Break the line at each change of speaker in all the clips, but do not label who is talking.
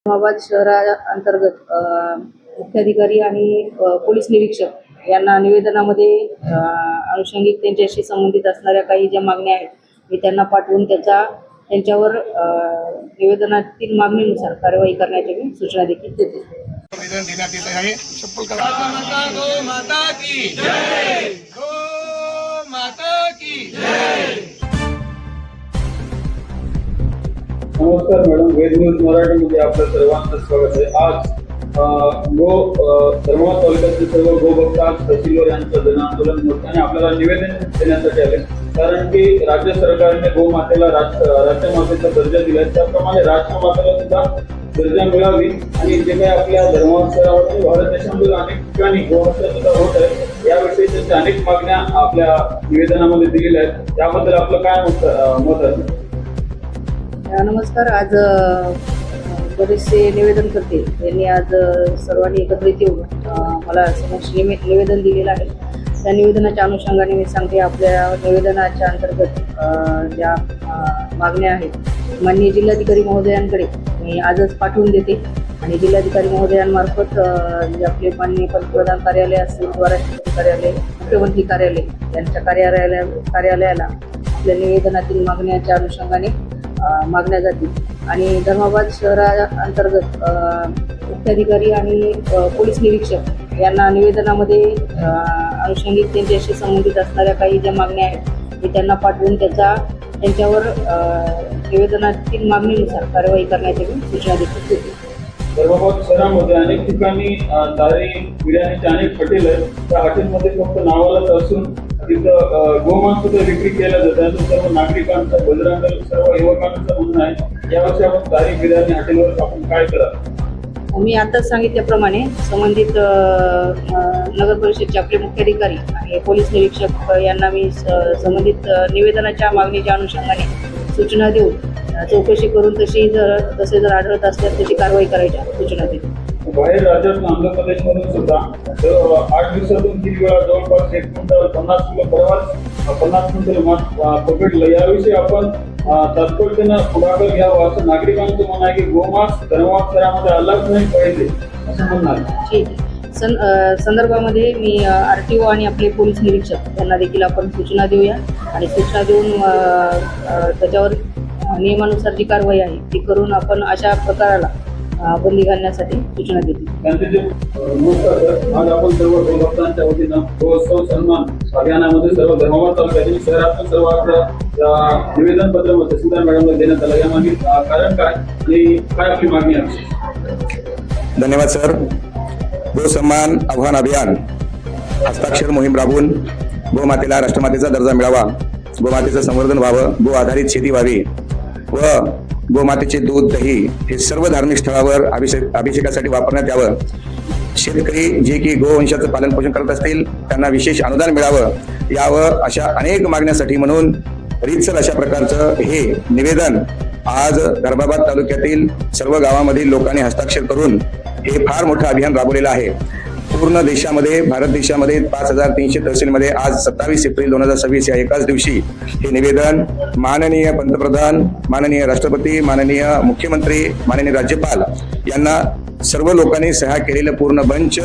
धर्माबाद शहराअंतर्गत मुख्याधिकारी आणि पोलीस निरीक्षक यांना निवेदनामध्ये अनुषंगिक त्यांच्याशी संबंधित असणाऱ्या काही ज्या मागण्या आहेत मी त्यांना पाठवून त्यांच्यावर निवेदनातील मागणीनुसार कार्यवाही करण्याची मी सूचना देखील देते.
निवेदन देण्यात येत आहे. गो माता की जय, गो माता की जय.
नमस्कार मॅडम, वेद न्यूज मराठीमध्ये आपलं सर्वांचं स्वागत आहे. आज धर्माबाद तालुक्यातील सर्व गोभक्त आज तहसीलवर यांचं जनआंदोलन मोठ्याने आपल्याला निवेदन देण्यासाठी आले. कारण की राज्य सरकारने गोमातेला राष्ट्रमातेचा दर्जा दिला, त्याप्रमाणे राष्ट्रमातेला सुद्धा दर्जा मिळावी आणि जे काही आपल्या धर्मांतरावर भारत देशामध्ये अनेक ठिकाणी गोहत्या सुद्धा होत आहे, याविषयी त्यांच्या अनेक मागण्या आपल्या निवेदनामध्ये दिलेल्या आहेत. त्याबद्दल आपलं काय मत आहे?
नमस्कार. आज बरेचसे निवेदन करते यांनी आज सर्वांनी एकत्रित येऊन मला समक्ष निवेदन दिलेलं आहे. त्या निवेदनाच्या अनुषंगाने मी सांगते, आपल्या निवेदनाच्या अंतर्गत ज्या मागण्या आहेत माननीय जिल्हाधिकारी महोदयांकडे मी आजच पाठवून देते आणि जिल्हाधिकारी महोदयांमार्फत जे आपले माननीय पंतप्रधान कार्यालय असतील किंवा राष्ट्रपती कार्यालय, मुख्यमंत्री कार्यालय यांच्या कार्यालयाला आपल्या निवेदनातील मागण्याच्या अनुषंगाने मागण्या जातील आणि धर्माबाद शहराअंतर्गत मुख्याधिकारी आणि पोलीस निरीक्षक यांना निवेदनामध्ये अनुषंगिक त्यांच्याशी संबंधित असणाऱ्या काही ज्या मागण्या आहेत मी त्यांना पाठवून त्यांच्यावर निवेदनातील मागणीनुसार कार्यवाही करण्याची सूचना देखील देते.
धर्माबाद शहरामध्ये अनेक ठिकाणी दारी बिर्याणीचे अनेक हॉटेल आहेत. त्या हॉटेलमध्ये फक्त नावालाच असून तिथं गोमांस सुद्धा विक्री केलं जातं. सर्व नागरिकांचं, बजरंग सर्व युवकांचं म्हणणं आहे, यावर्षी आपण दारी बिर्याणी हॉटेलवर आपण काय करा?
मी आताच सांगितल्याप्रमाणे संबंधित नगर परिषदचे आपले मुख्याधिकारी आणि पोलीस निरीक्षक यांना मी संबंधित निवेदनाच्या मागणीच्या अनुषंगाने सूचना देऊन चौकशी करून तसे जर आढळत असल्यास तशी कारवाई करायच्या सूचना देते.
बाहेर राज्यातून आंध्र प्रदेशमधून सुद्धा 8 दिवसातून 3 वेळा जवळपास 1 क्विंटल 50 किलो परवाच 50 क्विंटल मास पकडलं. याविषयी आपण तात्पर्यानं पुढाकार घ्यावा असं नागरिकांचं म्हणणं आहे की गोमांस धर्माबाद शहरामध्ये आलाच नाही पाहिजे असं म्हणणार.
ठीक आहे. संदर्भामध्ये मी RTO आणि आपले पोलीस निरीक्षक यांना देखील आपण सूचना देऊया आणि सूचना देऊन त्याच्यावर नियमानुसार जी कारवाई आहे ती करून आपण अशा प्रकाराला बंदी घालण्यासाठी सूचना दिली.
आज आपण सर्व गोभक्तांच्या वतीनं गोत्सव सन्मान अभियानामध्ये सर्व धर्माबाद तालुक्यातील शहरातून सर्व आपलं निवेदन पत्र तहसीलदार मॅडमला देण्यात आलं. यामागील कारण काय आणि काय आपली मागणी आहे?
धन्यवाद सर. गो सन्मान आव्हान अभियान हस्ताक्षर मोहीम राबवून गोमातेला राष्ट्रमातेचा दर्जा मिळावा, गोमातेचं संवर्धन व्हावं, गो आधारित शेती व्हावी व गोमातेचे दूध, दही हे सर्व धार्मिक स्थळावर अभिषेकासाठी वापरण्यात यावं. शेतकरी जे की गोवंशाचं पालन पोषण करत असतील त्यांना विशेष अनुदान यावं अशा अनेक मागण्यासाठी म्हणून रीतसर अशा प्रकारचं हे निवेदन आज धर्माबाद तालुक्यातील सर्व गावामधील लोकांनी हस्ताक्षर करून हे फार मोठं अभियान राबवलेलं आहे. पूर्ण देशामध्ये, भारत देशामध्ये 5300 तहसीलमध्ये आज 27 एप्रिल 2026 या एकाच दिवशी हे निवेदन माननीय पंतप्रधान, माननीय राष्ट्रपती, माननीय मुख्यमंत्री, माननीय राज्यपाल यांना सर्व लोकांनी सह्या केलेलं पूर्ण बंच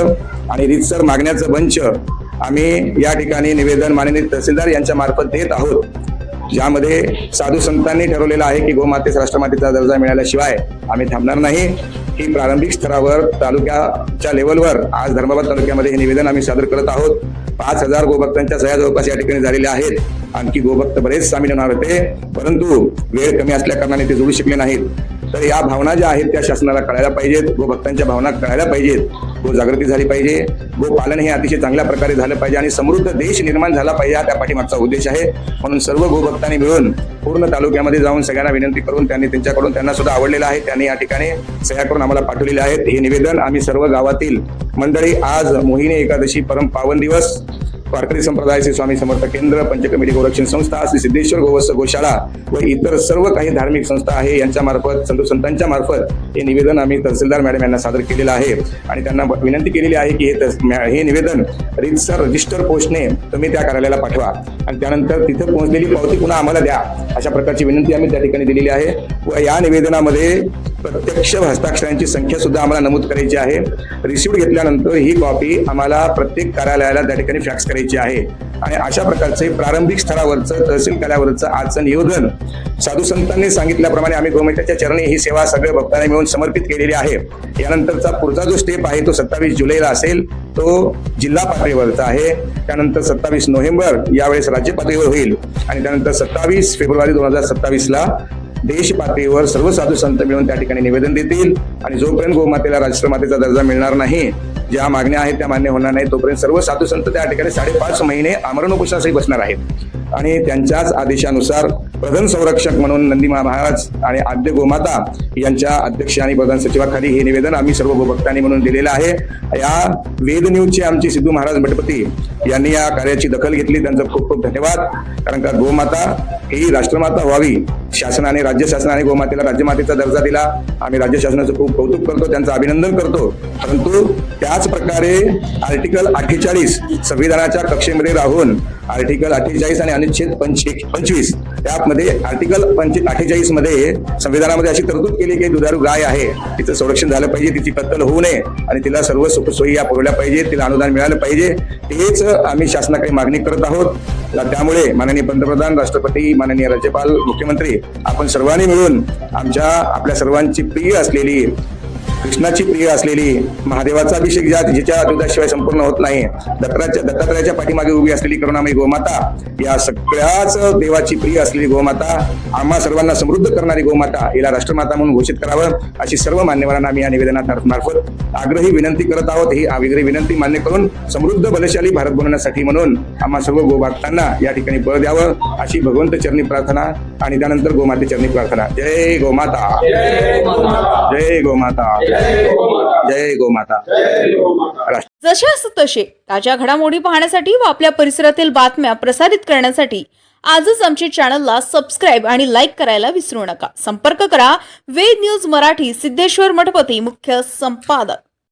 आणि रीतसर मागण्याचं बंच आम्ही या ठिकाणी निवेदन माननीय तहसीलदार यांच्या मार्फत देत आहोत. ज्यामध्ये साधू संतांनी ठरवलेलं आहे की गोमातेस राष्ट्रमातेचा दर्जा मिळाल्याशिवाय आम्ही थांबणार नाही. ही प्रारंभिक स्तरावर तालुक्याच्या लेवलवर आज धर्माबाद तालुक्यामध्ये हे निवेदन आम्ही सादर करत आहोत. 5000 गोभक्तांच्या सह्या जवळपास या ठिकाणी झालेल्या आहेत. आणखी गोभक्त बरेच सामील होणार होते, परंतु वेळ कमी असल्या कारणाने ते जोडू शकले नाहीत. तर या भावना ज्या आहेत त्या शासनाला कळायला पाहिजेत, गोभक्तांच्या भावना कळायला पाहिजेत. गो जागृती झाली पाहिजे, गो पालन हे अतिशय चांगल्या प्रकारे झालं पाहिजे आणि समृद्ध देश निर्माण झाला पाहिजे, हा त्या पाठीमागचा उद्देश आहे. म्हणून सर्व गोभक्तांनी मिळून पूर्ण तालुक्यामध्ये जाऊन सगळ्यांना विनंती करून त्यांना सुद्धा आवडलेलं आहे, त्यांनी या ठिकाणी सह्या करून आम्हाला पाठवलेले आहेत. हे निवेदन आम्ही सर्व गावातील मंडळी आज मोहिनी एकादशी परम पावन दिवस वारकरी संप्रदाय श्री स्वामी समर्थ केंद्र, पंचकमिटी गोरक्षण संस्था, श्री सिद्धेश्वर गोवत्स गोशाळा व इतर सर्व काही धार्मिक संस्था आहे यांच्या मार्फत, संत संतांच्या मार्फत हे निवेदन आम्ही तहसीलदार मॅडम यांना सादर केलेलं आहे आणि त्यांना विनंती केलेली आहे की हे निवेदन रीतसर रजिस्टर पोस्टने तुम्ही त्या कार्यालयाला पाठवा आणि त्यानंतर तिथे पोहोचलेली पावती पुन्हा आम्हाला द्या, अशा प्रकारची विनंती आम्ही त्या ठिकाणी दिलेली आहे. व या निवेदनामध्ये प्रत्यक्ष हस्ताक्षरांची संख्या सुद्धा आम्हाला नमूद करायची आहे. रिसिप्ट घेतल्यानंतर ही कॉपी आम्हाला प्रत्येक कार्यालयाला त्या ठिकाणी फॅक्स करायची आहे. आणि अशा प्रकारचे प्रारंभिक स्तरावरचं तहसील कार्यालयावरचं आजचं निवेदन साधू संतांनी सांगितल्याप्रमाणे आम्ही गोमातेच्या चरणी ही सेवा सगळ्या भक्तांना मिळून समर्पित केलेली आहे. यानंतरचा पुढचा जो स्टेप आहे तो 27 जुलैला असेल, तो जिल्हा पातळीवरचा आहे. त्यानंतर 27 नोव्हेंबर यावेळेस राज्य पातळीवर होईल आणि त्यानंतर 27 फेब्रुवारी 2027ला देश पातळीवर सर्व साधू संत मिळून त्या ठिकाणी निवेदन देतील. आणि जोपर्यंत गोमातेला राष्ट्रमातेचा दर्जा मिळणार नाही, ज्या मागण्या आहेत त्या मान्य होणार नाही, तोपर्यंत सर्व साधू संत त्या ठिकाणी 5.5 महिने आमरण उपोषणासही बसणार आहेत. आणि त्यांच्याच आदेशानुसार प्रधान संरक्षक म्हणून नंदी महाराज आणि आद्य गोमाता यांच्या अध्यक्ष आणि प्रधान सचिवाखाली हे निवेदन आम्ही सर्व गोभक्तांनी म्हणून दिलेलं आहे. या वेद न्यूजचे आमचे सिद्धू महाराज मठपती यांनी या कार्याची दखल घेतली, त्यांचा खूप खूप धन्यवाद. कारण का गोमाता ही राष्ट्रमाता व्हावी, शासनाने राज्य शासनाने गोमातेला राज्यमातेचा दर्जा दिला. आम्ही राज्य शासनाचं खूप कौतुक करतो, त्यांचं अभिनंदन करतो. परंतु त्याच प्रकारे आर्टिकल 48 संविधानाच्या कक्षेमध्ये राहून आर्टिकल 48 आणि अनुच्छेद 25 त्यामध्ये आर्टिकल 48 मध्ये संविधानामध्ये अशी तरतूद केली की दुधारू गाय आहे, तिचं संरक्षण झालं पाहिजे, तिची कत्तल होऊ नये आणि तिला सर्व सुखसोयी या पुरवल्या पाहिजे, तिला अनुदान मिळालं पाहिजे. हेच आम्ही शासनाकडे मागणी करत आहोत. त्यामुळे माननीय पंतप्रधान, राष्ट्रपती, माननीय राज्यपाल, मुख्यमंत्री आपण सर्वांनी मिळून आपल्या सर्वांची प्रिय असलेली, कृष्णाची प्रिय असलेली, महादेवाचा अभिषेक जिच्या दुधाशिवाय संपूर्ण होत नाही, दत्तात्रयाच्या पाठीमागे उभी असलेली करुणामयी गोमाता, या सगळ्याच देवाची प्रिय असलेली गोमाता, आम्हा सर्वांना समृद्ध करणारी गोमाता, हिला राष्ट्रमाता म्हणून घोषित करावं अशी सर्व मान्यवरांना आम्ही या निवेदनामार्फत आग्रही विनंती करत आहोत. ही आग्रही विनंती मान्य करून समृद्ध बलशाली भारत बनवण्यासाठी म्हणून आम्हा सर्व गोभक्तांना या ठिकाणी बळ द्यावं अशी भगवंत चरणी प्रार्थना आणि त्यानंतर गोमाते चरणी प्रार्थना. जय गोमाता, जय गोमाता, जय गोमाता.
जशास तसे ताज्या घडामोडी पाहण्यासाठी व आपल्या परिसरातील बातम्या प्रसारित करण्यासाठी आजच आमच्या चॅनलला सबस्क्राईब आणि लाईक करायला विसरू नका. संपर्क करा वेद न्यूज मराठी, सिद्धेश्वर मठपती, मुख्य संपादक.